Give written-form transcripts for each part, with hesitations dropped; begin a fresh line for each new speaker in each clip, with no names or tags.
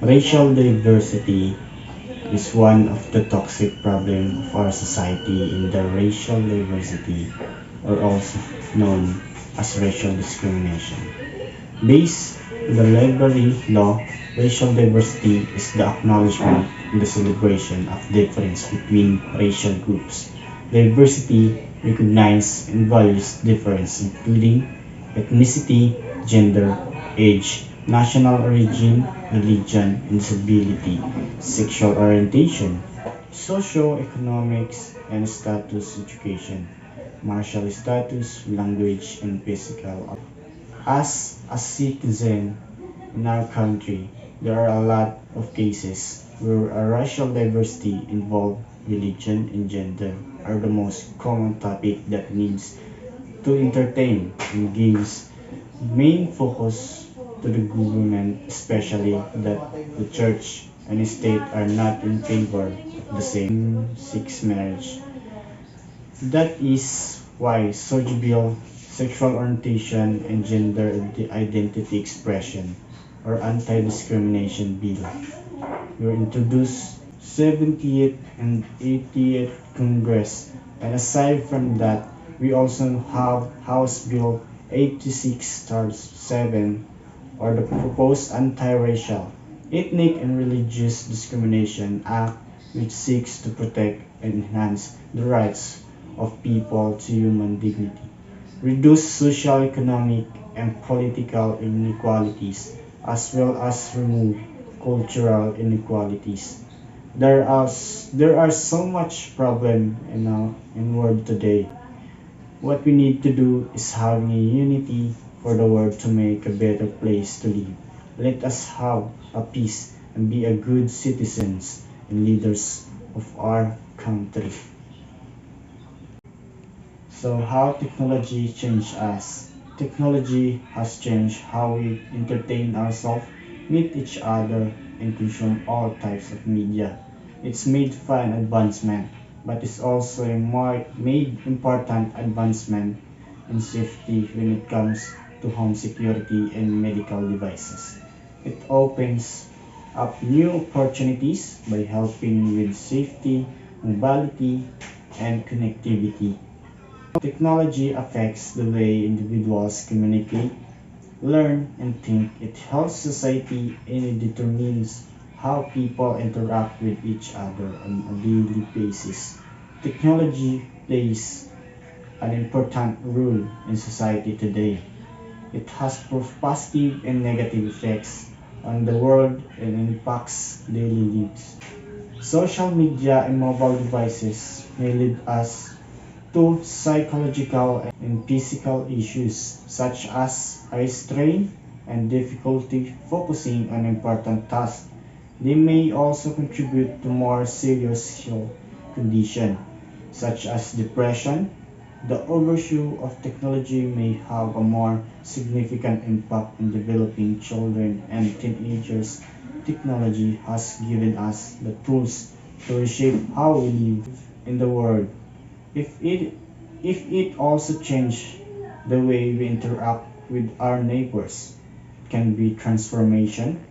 Racial diversity is one of the toxic problems of our society in the racial diversity, or also known as racial discrimination. Based on the library law, racial diversity is the acknowledgement and the celebration of difference between racial groups. Diversity recognizes and values difference including ethnicity, gender, age, national origin, religion, and disability, sexual orientation, socio-economics and status education, martial status, language, and physical. As a citizen in our country, there are a lot of cases where a racial diversity involved religion and gender are the most common topic that needs to entertain and gives main focus to the government, especially that the church and the state are not in favor of the same-sex marriage. That is why Soji Bill, sexual orientation and gender identity expression, or anti-discrimination bill, were introduced 70th and 80th Congress. And aside from that, we also have House Bill 86-7, or the proposed Anti-Racial, Ethnic and Religious Discrimination Act, which seeks to protect and enhance the rights of people to human dignity, reduce social, economic, and political inequalities, as well as remove cultural inequalities. There are so much problem in world today. What we need to do is having a unity for the world to make a better place to live. Let us have a peace and be a good citizens and leaders of our country. So how technology changed us? Technology has changed how we entertain ourselves, meet each other, and consume all types of media. It's made fun advancement, but it's also a more made important advancement in safety when it comes to home security and medical devices. It opens up new opportunities by helping with safety, mobility, and connectivity. Technology affects the way individuals communicate, learn, and think. It helps society and it determines how people interact with each other on a daily basis. Technology plays an important role in society today. It has both positive and negative effects on the world and impacts daily lives. Social media and mobile devices may lead us to psychological and physical issues such as eye strain and difficulty focusing on important tasks. They may also contribute to more serious health conditions such as depression. The overuse of technology may have a more significant impact on developing children and teenagers. Technology has given us the tools to reshape how we live in the world. If it if it also changes the way we interact with our neighbors, it can be transformation.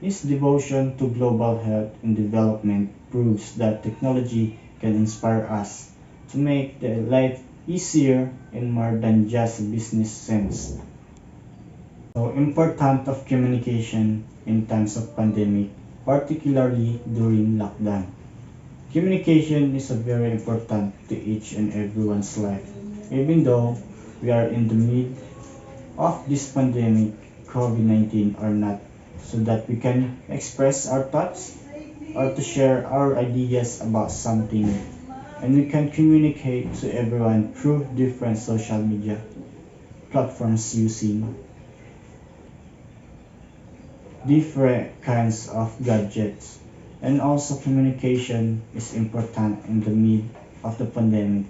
His devotion to global health and development proves that technology can inspire us to make the life easier and more than just a business sense. So important of communication in times of pandemic, particularly during lockdown. Communication is a very important to each and everyone's life. Even though we are in the mid of this pandemic, COVID-19 or not, so that we can express our thoughts or to share our ideas about something, and we can communicate to everyone through different social media platforms using different kinds of gadgets. And also communication is important in the mid of the pandemic,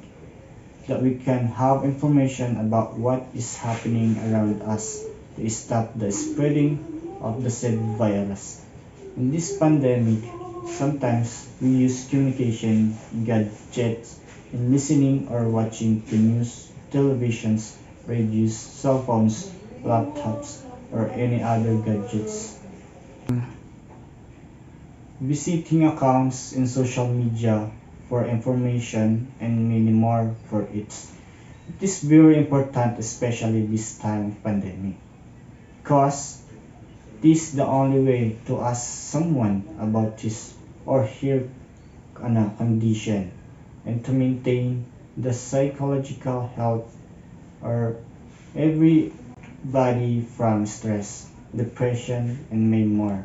that we can have information about what is happening around us to stop the spreading of the said virus. In this pandemic, sometimes we use communication gadgets in listening or watching the news, televisions, radios, cell phones, laptops, or any other gadgets. visiting accounts in social media for information, and many more for it. It is very important, especially this time of pandemic, because this is the only way to ask someone about his or her condition and to maintain the psychological health or everybody from stress, depression, and many more.